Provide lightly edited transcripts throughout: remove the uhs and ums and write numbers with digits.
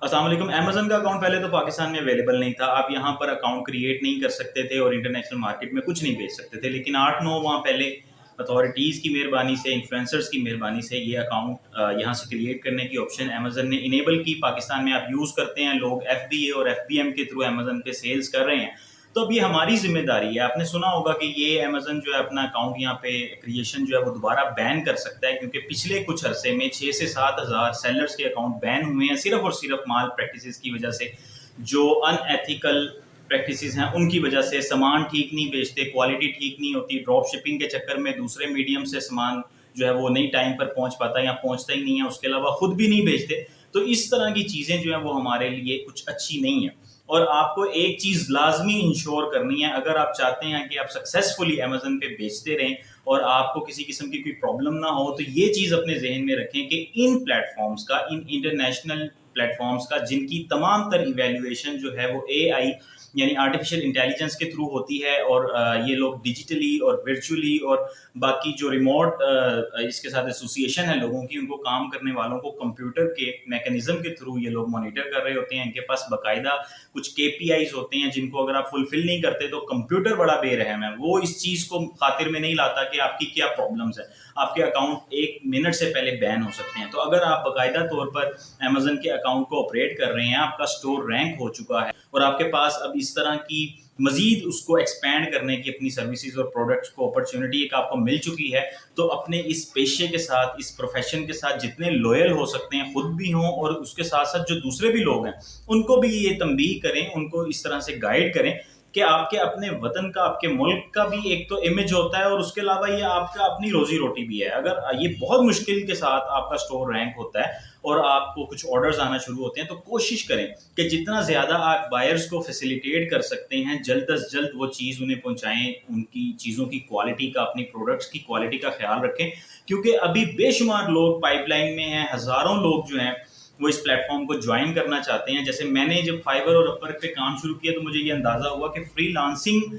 अस्सलाम वालेकुम। अमेज़न का अकाउंट पहले तो पाकिस्तान में अवेलेबल नहीं था। आप यहाँ पर अकाउंट क्रिएट नहीं कर सकते थे और इंटरनेशनल मार्केट में कुछ नहीं बेच सकते थे। लेकिन 8-9 माह पहले अथॉरिटीज़ की मेहरबानी से, इन्फ्लुएंसर्स की मेहरबानी से ये अकाउंट यहाँ से क्रिएट करने की ऑप्शन अमेज़न ने इनेबल की। पाकिस्तान में आप यूज़ करते हैं, लोग FBA और FBM के थ्रू अमेज़न पे सेल्स कर रहे हैं। तो अब ये हमारी ज़िम्मेदारी है। आपने सुना होगा कि ये अमेज़न जो है अपना अकाउंट यहाँ पे क्रिएशन जो है वो दोबारा बैन कर सकता है, क्योंकि पिछले कुछ अरसे में 6 से 7 हज़ार सेलर्स के अकाउंट बैन हुए हैं सिर्फ़ और सिर्फ़ माल प्रैक्टिसेस की वजह से। जो अनएथिकल प्रैक्टिसेस हैं उनकी वजह से, सामान ठीक नहीं बेचते, क्वालिटी ठीक नहीं होती, ड्रॉप शिपिंग के चक्कर में दूसरे मीडियम से सामान जो है वो नहीं टाइम पर पहुंच पाता या पहुंचता ही नहीं है, उसके अलावा खुद भी नहीं बेचते। तो इस तरह की चीज़ें जो हैं वो हमारे लिए कुछ अच्छी नहीं है। और आपको एक चीज़ लाजमी इंश्योर करनी है, अगर आप चाहते हैं कि आप सक्सेसफुली अमेज़न पे बेचते रहें और आपको किसी किस्म की कोई प्रॉब्लम ना हो, तो ये चीज़ अपने जहन में रखें कि इन प्लेटफॉर्म्स का, इन इंटरनेशनल प्लेटफॉर्म्स का, जिनकी तमाम तर इवेल्युएशन जो है वो AI यानी आर्टिफिशियल इंटेलिजेंस के थ्रू होती है, और ये लोग डिजिटली और वर्चुअली और बाकी जो रिमोट इसके साथ एसोसिएशन है लोगों की, उनको काम करने वालों को कंप्यूटर के मैकेनिज्म के थ्रू ये लोग मॉनिटर कर रहे होते हैं। इनके पास बाकायदा कुछ KPIs होते हैं जिनको अगर आप फुलफिल नहीं करते तो कंप्यूटर बड़ा बेरहम है, वो इस चीज़ को खातिर में नहीं लाता कि आपकी क्या प्रॉब्लम्स है। आपके अकाउंट 1 मिनट से पहले बैन हो सकते हैं। तो अगर आप बाकायदा तौर पर अमेज़न के अकाउंट को ऑपरेट कर रहे हैं, आपका स्टोर रैंक हो चुका है और आपके पास अब इस तरह की मजीद उसको एक्सपैंड करने की अपनी सर्विसेज और प्रोडक्ट्स को अपॉर्चुनिटी एक आपको मिल चुकी है, तो अपने इस पेशे के साथ, इस प्रोफेशन के साथ जितने लॉयल हो सकते हैं, खुद भी हों और उसके साथ साथ जो दूसरे भी लोग हैं उनको भी ये तंबीह करें, उनको इस तरह से गाइड करें कि आपके अपने वतन का, आपके मुल्क का भी एक तो इमेज होता है और उसके अलावा ये आपका अपनी रोजी रोटी भी है। अगर ये बहुत मुश्किल के साथ आपका स्टोर रैंक होता है और आपको कुछ ऑर्डर्स आना शुरू होते हैं, तो कोशिश करें कि जितना ज़्यादा आप बायर्स को फैसिलिटेट कर सकते हैं, जल्द अज जल्द वो चीज़ उन्हें पहुंचाएं, उनकी चीज़ों की क्वालिटी का, अपनी प्रोडक्ट्स की क्वालिटी का ख्याल रखें। क्योंकि अभी बेशुमार लोग पाइपलाइन में हैं, हज़ारों लोग जो हैं वो इस प्लेटफॉर्म को ज्वाइन करना चाहते हैं। जैसे मैंने जब फाइवर और अपवर्क पे काम शुरू किया तो मुझे ये अंदाज़ा हुआ कि फ्रीलांसिंग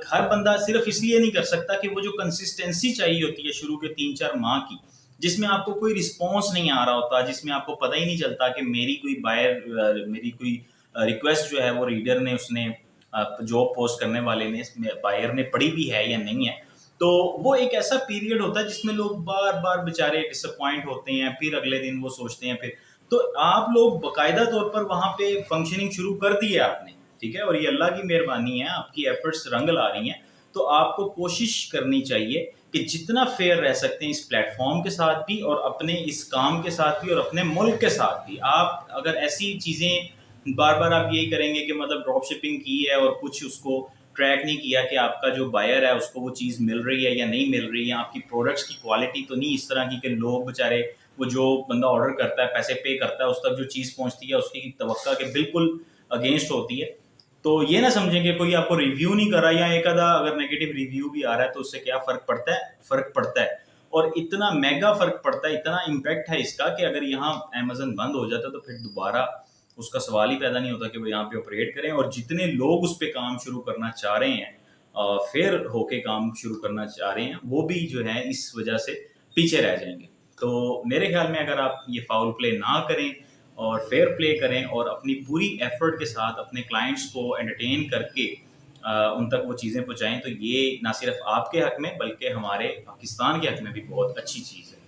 हर बंदा सिर्फ इसलिए नहीं कर सकता कि वो जो कंसिस्टेंसी चाहिए होती है शुरू के 3-4 माह की, जिसमें आपको कोई रिस्पॉन्स नहीं आ रहा होता, जिसमें आपको पता ही नहीं चलता कि मेरी कोई मेरी कोई रिक्वेस्ट जो है वो रीडर ने, उसने जॉब पोस्ट करने वाले ने, बायर ने पढ़ी भी है या नहीं है। तो वो एक ऐसा पीरियड होता है जिसमें लोग बार बार बेचारे डिसअपॉइंट होते हैं, फिर अगले दिन वो सोचते हैं। फिर तो आप लोग बाकायदा तौर पर वहाँ पे फंक्शनिंग शुरू कर दी है आपने, ठीक है, और ये अल्लाह की मेहरबानी है, आपकी एफर्ट्स रंग ला रही हैं। तो आपको कोशिश करनी चाहिए कि जितना फेयर रह सकते हैं इस प्लेटफॉर्म के साथ भी और अपने इस काम के साथ भी और अपने मुल्क के साथ भी। आप अगर ऐसी चीज़ें बार बार आप यही करेंगे कि मतलब ड्रॉप शिपिंग की है और कुछ उसको ट्रैक नहीं किया कि आपका जो बायर है उसको वो चीज़ मिल रही है या नहीं मिल रही है, आपकी प्रोडक्ट्स की क्वालिटी तो नहीं इस तरह की कि लोग बेचारे, वो जो बंदा ऑर्डर करता है, पैसे पे करता है, उस तक जो चीज़ पहुंचती है उसकी तवक्का के बिल्कुल अगेंस्ट होती है। तो ये ना समझें कि कोई आपको रिव्यू नहीं कर रहा, या एक आधा अगर नेगेटिव रिव्यू भी आ रहा है तो उससे क्या फ़र्क पड़ता है? फ़र्क पड़ता है, और इतना मेगा फ़र्क पड़ता है, इतना इम्पैक्ट है इसका कि अगर यहाँ अमेज़न बंद हो जाता तो फिर दोबारा उसका सवाल ही पैदा नहीं होता कि वो यहाँ पे ऑपरेट करें। और जितने लोग उस पर काम शुरू करना चाह रहे हैं, फेयर होके काम शुरू करना चाह रहे हैं, वो भी जो है इस वजह से पीछे रह जाएंगे। तो मेरे ख्याल में अगर आप ये फाउल प्ले ना करें और फेयर प्ले करें और अपनी पूरी एफर्ट के साथ अपने क्लाइंट्स को एंटरटेन करके उन तक वो चीज़ें पहुँचाएँ, तो ये ना सिर्फ आपके हक में बल्कि हमारे पाकिस्तान के हक में भी बहुत अच्छी चीज़ है।